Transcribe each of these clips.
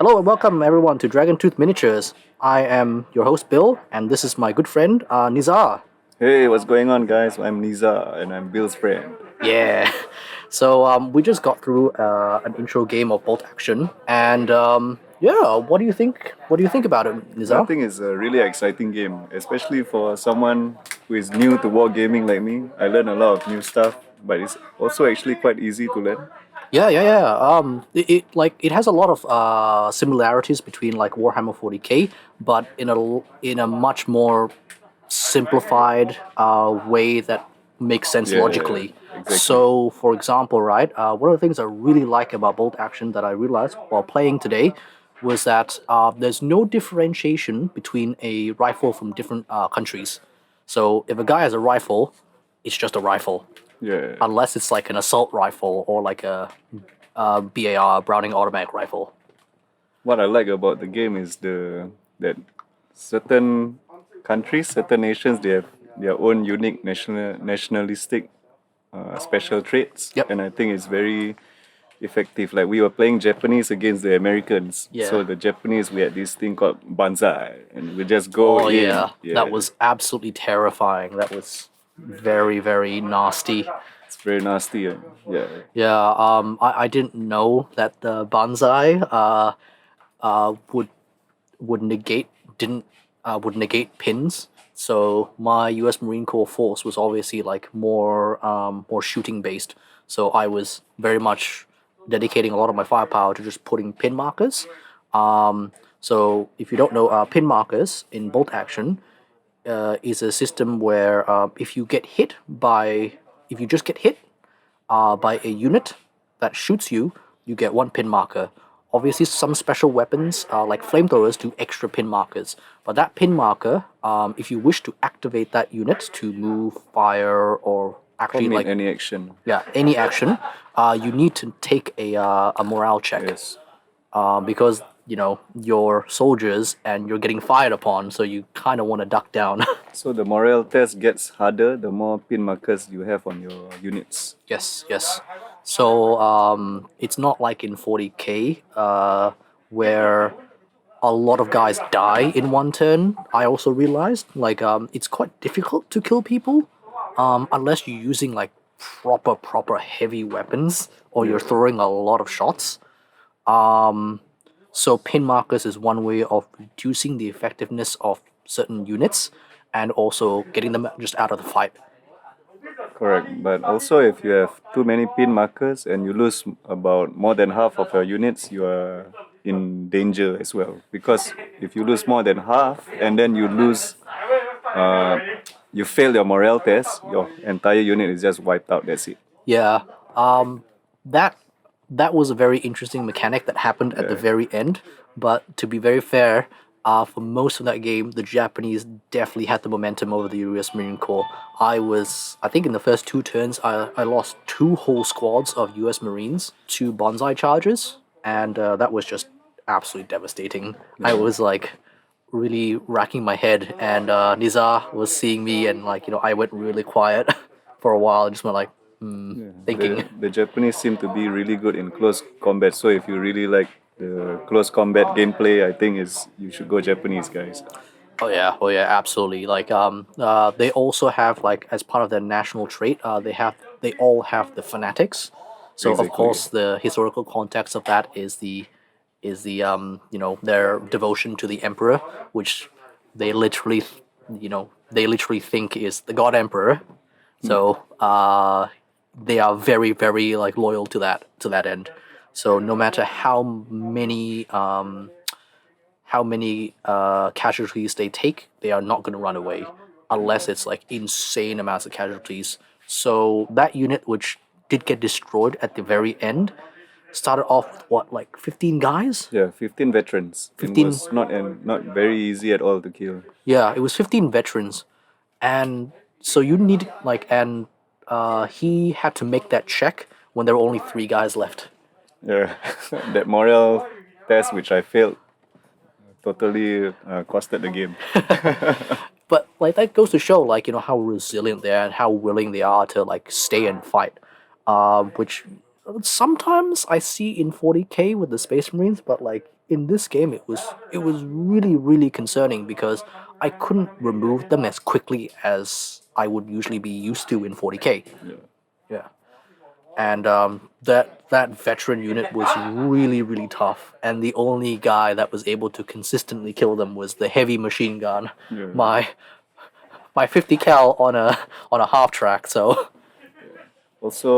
Hello and welcome everyone to Dragon Tooth Miniatures. I am your host Bill, and this is my good friend Nizar. Hey, what's going on, guys? I'm Niza, and I'm Bill's friend. Yeah. So we just got through an intro game of Bolt Action, and yeah, what do you think? What do you think about it, I Nizar? think it's a really exciting game, especially for someone who is new to wargaming like me. I learn a lot of new stuff, but it's also actually quite easy to learn. Yeah. It has a lot of similarities between like Warhammer 40k, but in a much more simplified way that makes sense Yeah, logically. exactly. So, for example, right, one of the things I really like about Bolt Action that I realized while playing today was that there's no differentiation between a rifle from different countries. So, if a guy has a rifle, it's just a rifle, Yeah. unless it's like an assault rifle or like a BAR Browning automatic rifle. What I like about the game is the that certain countries, certain nations, they have their own unique nationalistic special traits, Yep. and I think it's very effective. Like we were playing Japanese against the Americans, Yeah. so the Japanese we had this thing called banzai, and we just go Oh in. yeah, that Yeah, was absolutely terrifying. That was very nasty. it's very nasty. Yeah, Yeah, I didn't know that the banzai would negate didn't would negate pins. So my U.S. Marine Corps force was obviously like more shooting based. So I was very much dedicating a lot of my firepower to just putting pin markers. So if you don't know, pin markers in bolt action is a system where if you just get hit by a unit that shoots you, you get one pin marker. Obviously, some special weapons like flamethrowers do extra pin markers, but that pin marker, if you wish to activate that unit to move, fire, or actually commit like any action. yeah any action, you need to take a morale check Yes. because your soldiers and you're getting fired upon, so you kind of want to duck down. So the morale test gets harder the more pin markers you have on your units. Yes. So it's not like in 40k where a lot of guys die in one turn. I also realized like it's quite difficult to kill people unless you're using like proper heavy weapons or you're Yeah. throwing a lot of shots. So pin markers is one way of reducing the effectiveness of certain units and also getting them just out of the fight. Correct, but also if you have too many pin markers and you lose about more than half of your units, you are in danger as well. Because if you lose more than half and then uh, you fail your morale test, your entire unit is just wiped out. That's it. Yeah, that that was a very interesting mechanic that happened at the Yeah. very end. But to be very fair, for most of that game, the Japanese definitely had the momentum over the U.S. Marine Corps. I think, in the first two turns, I lost two whole squads of U.S. Marines to bonsai charges, and that was just absolutely devastating. I Yeah. was like really racking my head, and Nizar was seeing me, and like I went really quiet for a while, and just went like Yeah. thinking. The Japanese seem to be really good in close combat. So if you really like the close combat gameplay, I think is you should go Japanese, guys. Oh yeah, absolutely. Like they also have like as part of their national trait, they all have the fanatics. So of Exactly. course the historical context of that is the their devotion to the emperor, which they literally they literally think is the god emperor. So they are very like loyal to that end. So no matter how many casualties they take, they are not going to run away unless it's like insane amounts of casualties. So that unit, which did get destroyed at the very end, started off with what, like 15 guys? Yeah, 15 veterans. It 15, was not very easy at all to kill. yeah, it was 15 veterans. And so you need, like, and he had to make that check when there were only three guys left. Yeah, that morale test which I failed totally costed the game. But like that goes to show like how resilient they are and how willing they are to like stay and fight. Which sometimes I see in 40k with the Space Marines, but like in this game it was really concerning because I couldn't remove them as quickly as I would usually be used to in 40k. Yeah. Yeah. And that veteran unit was really tough, and the only guy that was able to consistently kill them was the heavy machine gun, Yeah. my 50 cal on a half track. So Also,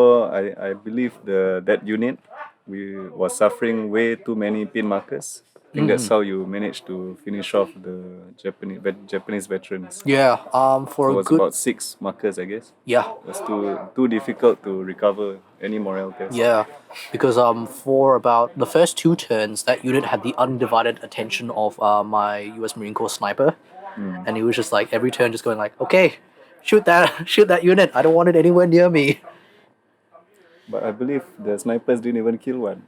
I believe that unit was suffering way too many pin markers. I think that's how you managed to finish off the Japanese veterans. yeah, It for a was good about 6 markers, I guess. yeah. It was too difficult to recover any morale test. Yeah, because for about the first 2 turns, that unit had the undivided attention of my U.S. Marine Corps sniper, and he was just like every turn just going like, okay, shoot that unit. I don't want it anywhere near me. But I believe the snipers didn't even kill one.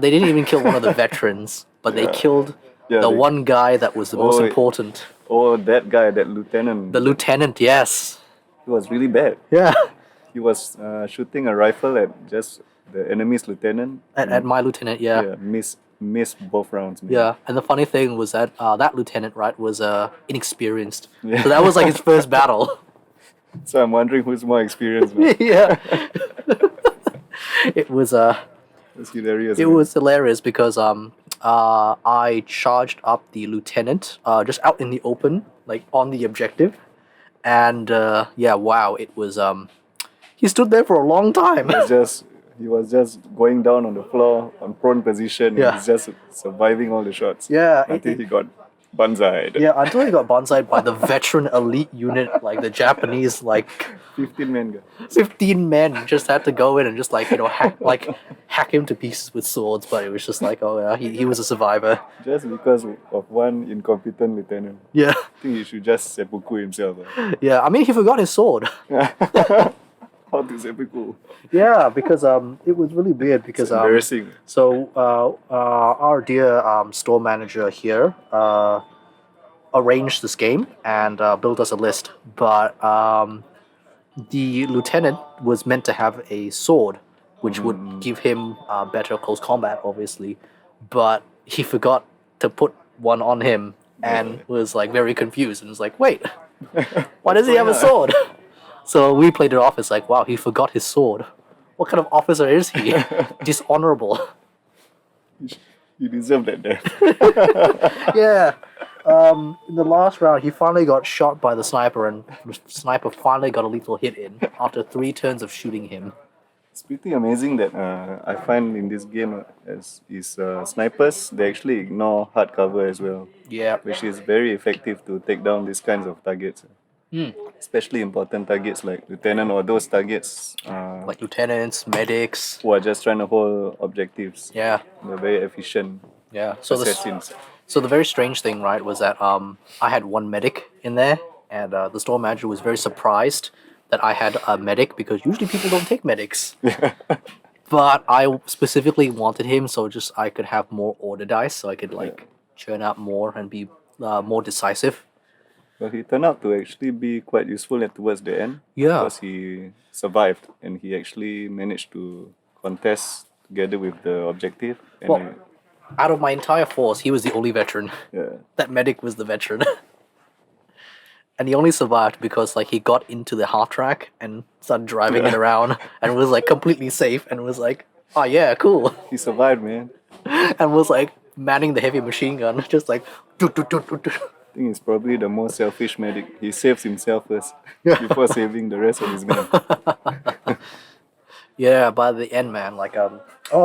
They didn't even kill one of the veterans, but they killed Yeah, the they- one guy that was the most Oh, important. Oh, that guy, that lieutenant, The lieutenant, yes. he was really bad. Yeah. He was shooting a rifle at just the enemy's lieutenant. At my lieutenant, yeah. Yeah, missed both rounds. Man. Yeah, and the funny thing was that that lieutenant, right, was inexperienced. Yeah. So that was like his first battle. So I'm wondering who's more experienced. Man. Yeah. It was It's hilarious. it man. was hilarious because I charged up the lieutenant just out in the open, like on the objective, and yeah, wow, it was he stood there for a long time. He was just going down on the floor on prone position. Yeah. He's just surviving all the shots. Yeah, Until he got banzaied. yeah, until he got bonsaied by the veteran elite unit, like the Japanese, like 15 men guy. 15 men just had to go in and just like hack him to pieces with swords. But it was just like, oh yeah, he was a survivor. Just because of one incompetent lieutenant. Yeah, I think he should just seppuku himself. yeah. I mean, he forgot his sword. How to seppuku? Yeah, because it was really weird because Embarrassing. so our dear store manager here arranged this game and built us a list, but the lieutenant was meant to have a sword, which would give him better close combat, obviously, but he forgot to put one on him and was like very confused and was like, wait, why does he have a sword? So we played it off as like, wow, he forgot his sword. What kind of officer is he? Dishonorable. You deserve that death. Yeah. In the last round, he finally got shot by the sniper, and the sniper finally got a lethal hit in after 3 turns of shooting him. It's pretty amazing that I find in this game snipers, they actually ignore hard cover as well, Yeah. which is very effective to take down these kinds of targets. Especially important targets like lieutenant or those targets Like lieutenants, medics. who are just trying to hold objectives. Yeah. They're very efficient Yeah. So assassins. the very strange thing, right, was that I had one medic in there, and the store manager was very surprised that I had a medic because usually people don't take medics. But I specifically wanted him so just I could have more order dice, so I could like churn out more and be more decisive. But he turned out to actually be quite useful towards the end. Yeah. Because he survived and he actually managed to contest together with the objective. And Well, out of my entire force, he was the only veteran. yeah. That medic was the veteran. And he only survived because like he got into the half track and started driving it around and was like completely safe and was like, oh yeah, cool. He survived, man. And was like manning the heavy machine gun, just like doot, doot, doot, doot, doot. I think he's probably the most selfish medic. He saves himself first before saving the rest of his men. Yeah, by the end, man, like oh,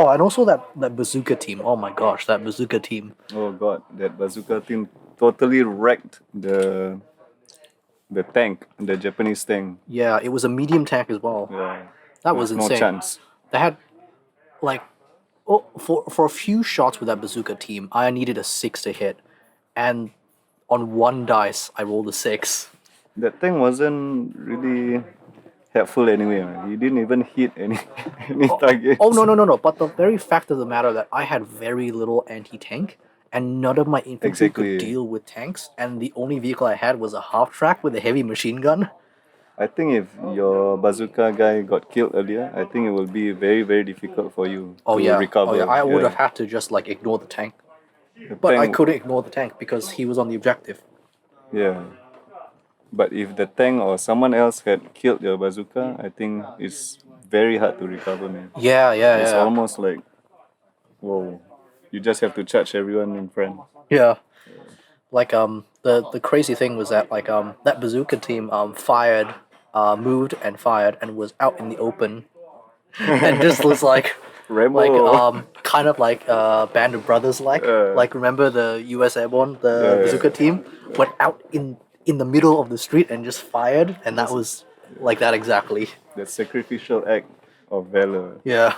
and also that bazooka team. Oh my gosh, that bazooka team. Oh god, that bazooka team totally wrecked the tank, the Japanese tank. Yeah, it was a medium tank as well. Yeah. That was There's insane. No chance. They had like for a few shots with that bazooka team, I needed a 6 to hit, and on one dice I rolled a 6. That tank wasn't really helpful anyway. Man. He didn't even hit any targets. Oh no! But the very fact of the matter that I had very little anti-tank, and none of my infantry Exactly. could deal with tanks, and the only vehicle I had was a half track with a heavy machine gun. I think if your bazooka guy got killed earlier, I think it will be very, very difficult for you Oh to yeah, recover. oh yeah. I would have had to just like ignore the tank. The But I tank, couldn't ignore the tank because he was on the objective. yeah. But if the tank or someone else had killed your bazooka, I think it's very hard to recover, man. Yeah, It's yeah. almost like, whoa, you just have to charge everyone in front. Yeah. Like the crazy thing was that like that bazooka team fired, moved and fired and was out in the open and just was like Rambo. kind of like Band of Brothers like remember the US Airborne, the bazooka team went out in the middle of the street and just fired, and that was like that exactly. The sacrificial act of valor. Yeah.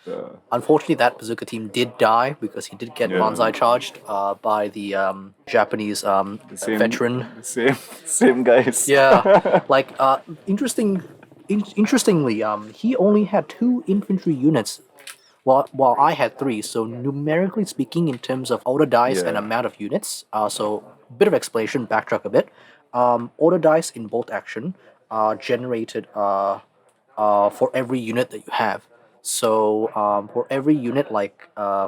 Uh, Unfortunately, that bazooka team did die because he did get Yeah. banzai charged by the Japanese same, veteran. same guys. Yeah, like interestingly, he only had 2 infantry units, while I had 3. So numerically speaking, in terms of order dice and Yeah. amount of units, so bit of explanation, backtrack a bit. Order dice in bolt action are generated for every unit that you have. So for every unit,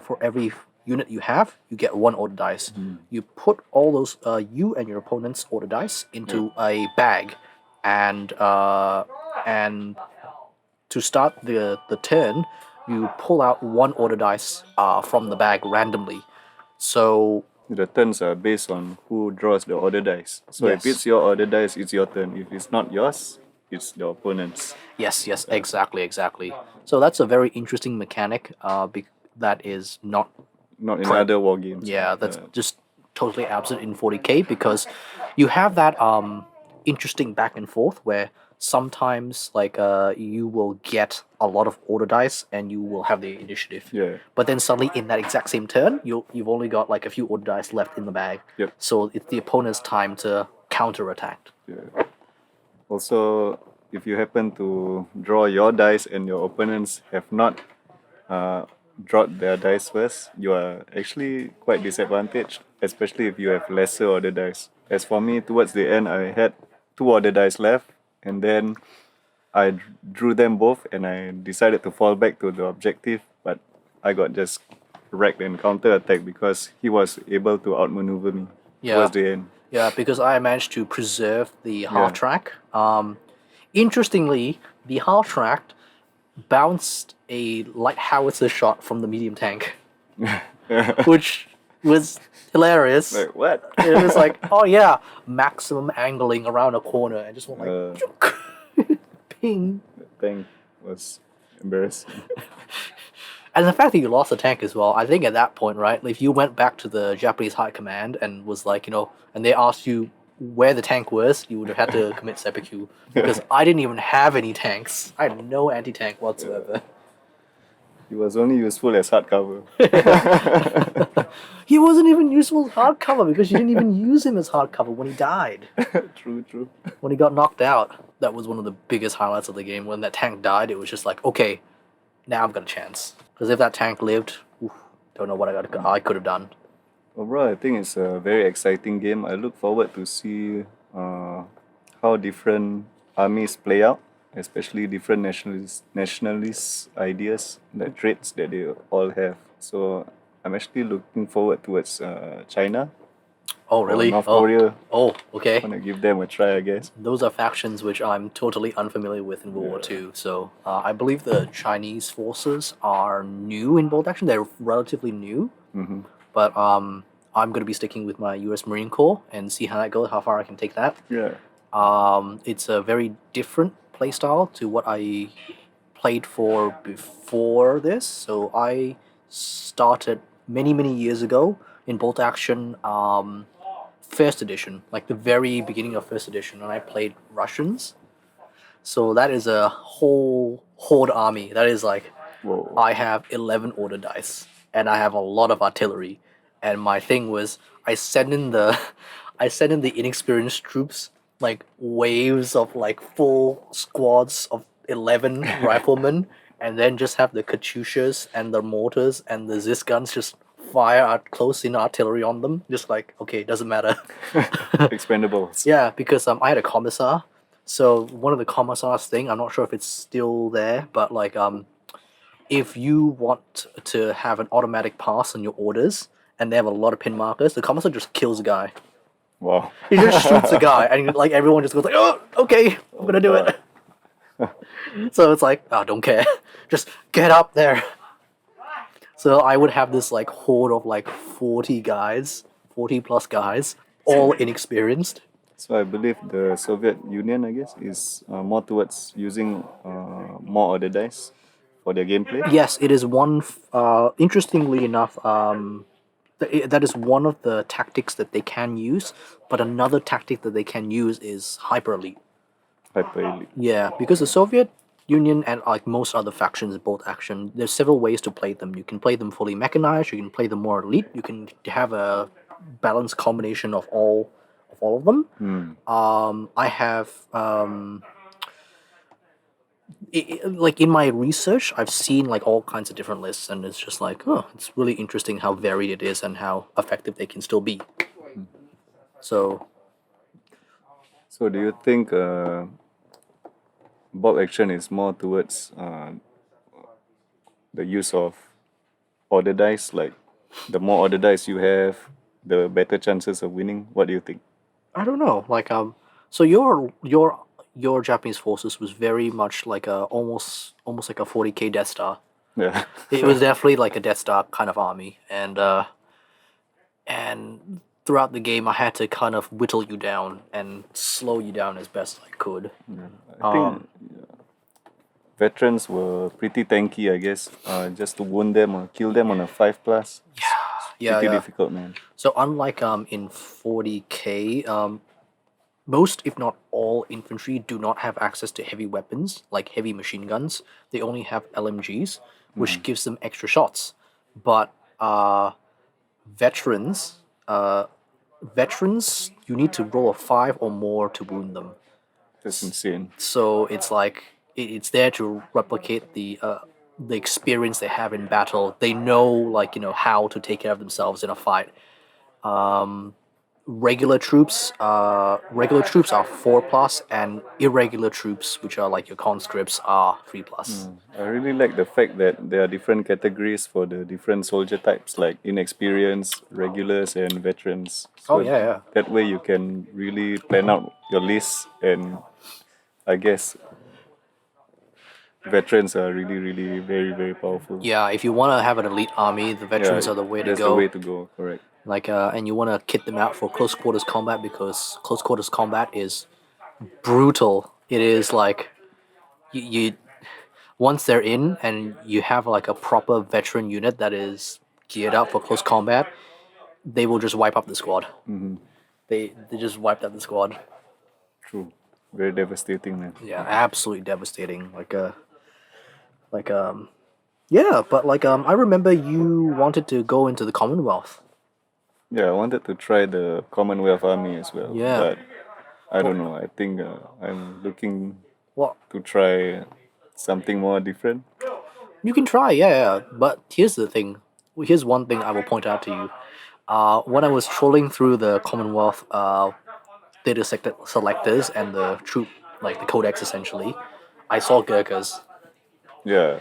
for every unit you have, you get 1 order dice. You put all those you and your opponent's order dice into a bag, and to start the turn, you pull out 1 order dice from the bag randomly. So The turns are based on who draws the order dice. So if Yes. it's your order dice, it's your turn. If it's not yours, it's the opponent's. yes, exactly. So that's a very interesting mechanic. That is not. Not in other war games. Yeah, that's just totally absent in 40k because you have that interesting back and forth where sometimes you will get a lot of order dice and you will have the initiative. Yeah. But then suddenly in that exact same turn, you've only got like a few order dice left in the bag. Yep. So it's the opponent's time to counterattack. Yeah. Also, if you happen to draw your dice and your opponents have not drawn their dice first, you are actually quite disadvantaged, especially if you have lesser order dice. As for me, towards the end, I had 2 order dice left, and then I drew them both, and I decided to fall back to the objective, but I got just wrecked and counter-attacked because he was able to outmaneuver me towards the end. Yeah, because I managed to preserve the half Yeah. track. Interestingly, the half track bounced a light howitzer shot from the medium tank, which was hilarious. Like, what? It was like, oh yeah, maximum angling around a corner and just went like, ping. The tank was embarrassing. And the fact that you lost the tank as well, I think at that point, right, if you went back to the Japanese High Command and was like, and they asked you where the tank was, you would have had to commit seppuku. Because I didn't even have any tanks. I had no anti-tank whatsoever. He was only useful as hardcover. He wasn't even useful as hardcover because you didn't even use him as hardcover when he died. True. When he got knocked out, that was one of the biggest highlights of the game. When that tank died, it was just like, okay, now I've got a chance. Because if that tank lived, don't know what I could have done. Overall, I think it's a very exciting game. I look forward to see how different armies play out, especially different nationalist ideas, the traits that they all have. So I'm actually looking forward towards China, Oh, really? North Korea. Oh, okay. Want to give them a try, I guess. Those are factions which I'm totally unfamiliar with in World War II. So I believe the Chinese forces are new in bolt action. They're relatively new. Mm-hmm. But I'm going to be sticking with my U.S. Marine Corps and see how that goes, how far I can take that. Yeah. It's a very different playstyle to what I played for before this. So I started many years ago in bolt action, first edition, like the very beginning of first edition, and I played Russians. So that is a whole horde army. That is like Whoa. I have 11 order dice and I have a lot of artillery. And my thing was I send in the inexperienced troops, like waves of like full squads of 11 riflemen, and then just have the Katyushas and the mortars and the Zis guns just fire close-in artillery on them. Just like, okay, doesn't matter. Expendables. Yeah, because I had a commissar. So one of the commissar's thing, I'm not sure if it's still there, but like if you want to have an automatic pass on your orders and they have a lot of pin markers, the commissar just kills a guy. Wow. He just shoots a guy, and like everyone just goes like, "Oh, okay, I'm gonna do it." So it's like, oh, don't care, just get up there. So I would have this like horde of like 40 guys, 40 plus guys, all inexperienced. So I believe the Soviet Union, I guess, is more towards using more order dice for their gameplay. Yes, it is one. Interestingly enough, that is one of the tactics that they can use. But another tactic that they can use is hyper elite. Hyper Elite. Yeah, because the Soviet Union and like most other factions, both action, there's several ways to play them. You can play them fully mechanized. You can play them more elite. You can have a balanced combination of all of them. I have like in my research, I've seen like all kinds of different lists, and it's just like, oh, it's really interesting how varied it is and how effective they can still be. So So do you think bulk action is more towards the use of order dice? Like the more order dice you have, the better chances of winning. What do you think? I don't know, like so your Japanese forces was very much like a almost like a 40k Death Star. Yeah. It was definitely like a Death Star kind of army, and throughout the game, I had to kind of whittle you down and slow you down as best I could. I think veterans were pretty tanky, I guess. Just to wound them or kill them on a 5+. Yeah, Pretty yeah. difficult, man. So unlike in 40k, most if not all infantry do not have access to heavy weapons like heavy machine guns. They only have LMGs, which gives them extra shots. But veterans, you need to roll a 5 or more to wound them. That's insane. So it's like it's there to replicate the experience they have in battle. They know like how to take care of themselves in a fight. Regular troops are 4+, and irregular troops, which are like your conscripts, are 3+. I really like the fact that there are different categories for the different soldier types, like inexperienced, regulars, and veterans. Oh, yeah. That way you can really plan out your list, and I guess veterans are really, really very, very powerful. Yeah, if you want to have an elite army, the veterans are the way to that's go. the way to go, correct. Like, and you want to kit them out for close quarters combat, because close quarters combat is brutal. It is like you once they're in and you have like a proper veteran unit that is geared up for close combat, they will just wipe up the squad. They just wiped up the squad. True. Very devastating, man. Yeah, absolutely devastating. Yeah, but I remember you wanted to go into the Commonwealth. Yeah, I wanted to try the Commonwealth Army as well. Yeah. But I don't know. I think I'm looking What? to try something more different. You can try, yeah. But here's the thing. Here's one thing I will point out to you. When I was trolling through the Commonwealth data selectors and the troop, like the codex essentially, I saw Gurkhas. Yeah.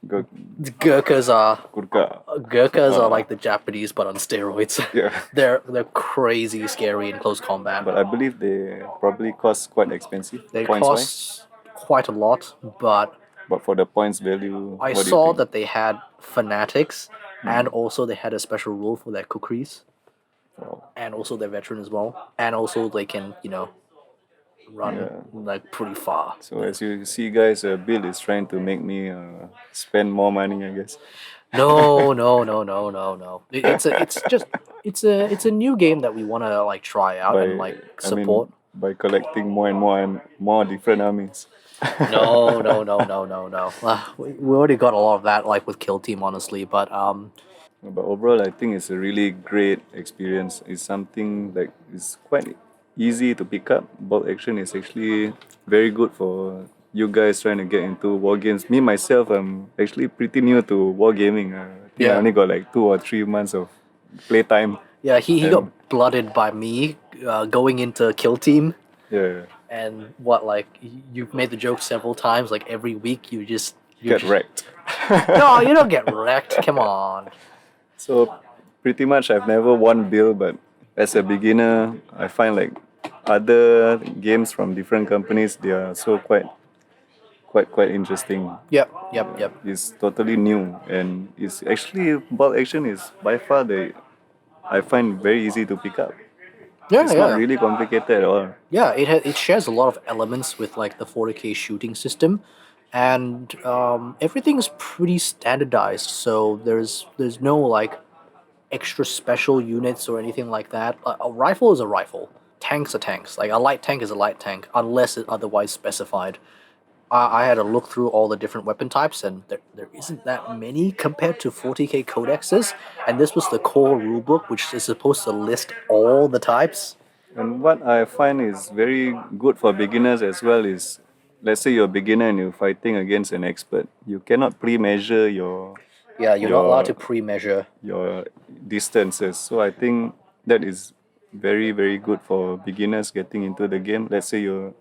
Gurkhas are Gurkha. like the Japanese but on steroids. Yeah. They're crazy scary in close combat. But I believe they probably cost quite expensive. They points wise. cost quite a lot, but But for the points value, I what do you saw think? that they had fanatics, and also they had a special rule for their kukris, Wow. and also their veteran as well, and also they can run like pretty far. So as you see, guys, Bill is trying to make me spend more money, I guess. No. It's a new game that we want to like try out and like support. By collecting more and more different armies. No. We already got a lot of that, like with Kill Team, honestly. But But overall, I think it's a really great experience. It's something like it's quite easy to pick up. Bulk action is actually very good for you guys trying to get into war games. Me myself, I'm actually pretty new to wargaming. I think I Yeah. only got like 2 or 3 months of playtime. yeah, he got blooded by me going into Kill Team. Yeah, And you've made the joke several times, like every week you get wrecked. No, you don't get wrecked. Come on. So pretty much I've never won Bill, but as a beginner, I find like other games from different companies, they are so quite interesting. Yep. It's totally new, and it's actually Bolt Action is by far the I find very easy to pick up. Yeah, It's yeah. not really complicated at all. Yeah, it shares a lot of elements with like the 40K shooting system, and everything's pretty standardized. So there's no like extra special units or anything like that. A rifle is a rifle. Tanks are tanks. Like a light tank is a light tank, unless it otherwise specified. I had to look through all the different weapon types, and there isn't that many compared to 40K codexes. And this was the core rulebook, which is supposed to list all the types. And what I find is very good for beginners as well is, let's say you're a beginner and you're fighting against an expert. You cannot pre-measure Yeah, you're not allowed to your pre-measure. your distances. So I think that is very good for beginners getting into the game. Let's say you're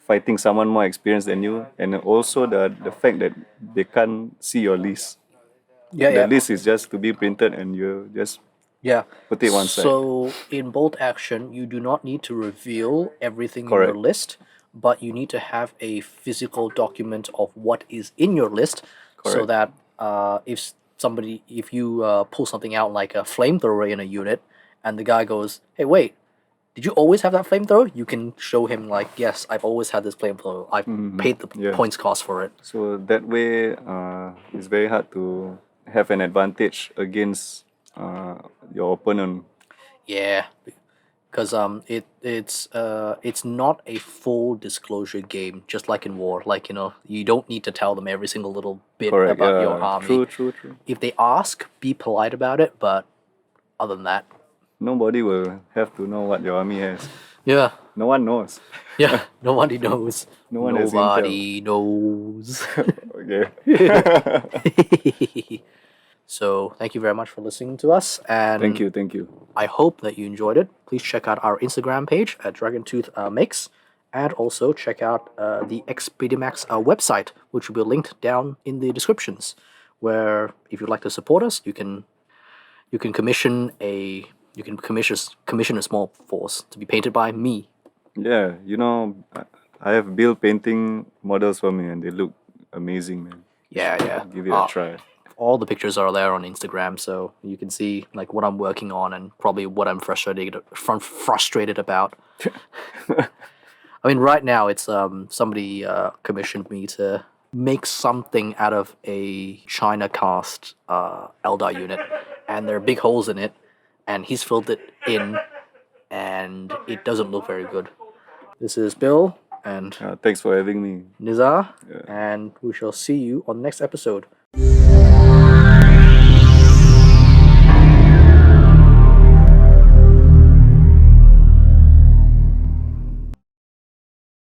fighting someone more experienced than you, and also the fact that they can't see your list. Yeah, The yeah. list is just to be printed, and you just Yeah. put it one side. So in Bolt Action, you do not need to reveal everything in your Correct. list, but you need to have a physical document of what is in your list, so Correct. that if you pull something out like a flamethrower in a unit, and the guy goes, "Hey, wait, did you always have that flamethrower?" You can show him like, "Yes, I've always had this flamethrower. I've paid the Yeah. points cost for it." So that way, it's very hard to have an advantage against your opponent. Yeah, because it's not a full disclosure game, just like in war. Like you don't need to tell them every single little bit Correct. about your Yeah. army. True. If they ask, be polite about it. But other than that, Nobody will have to know what your army has. yeah, No one knows. yeah, nobody knows. No one has intel. Nobody knows. Okay. So thank you very much for listening to us, and Thank you. I hope that you enjoyed it. Please check out our Instagram page at Dragontooth Makes, and also check out the Expedimax website, which will be linked down in the descriptions. Where, if you'd like to support us, you can commission a small force to be painted by me. Yeah, I have Bill painting models for me, and they look amazing, man. Yeah. Give it a try. All the pictures are there on Instagram, so you can see like what I'm working on and probably what I'm frustrated about. I mean, right now it's somebody commissioned me to make something out of a China cast Eldar unit, and there are big holes in it, and he's filled it in, and it doesn't look very good. This is Bill and Thanks for having me. Nizar, Yeah. and we shall see you on the next episode.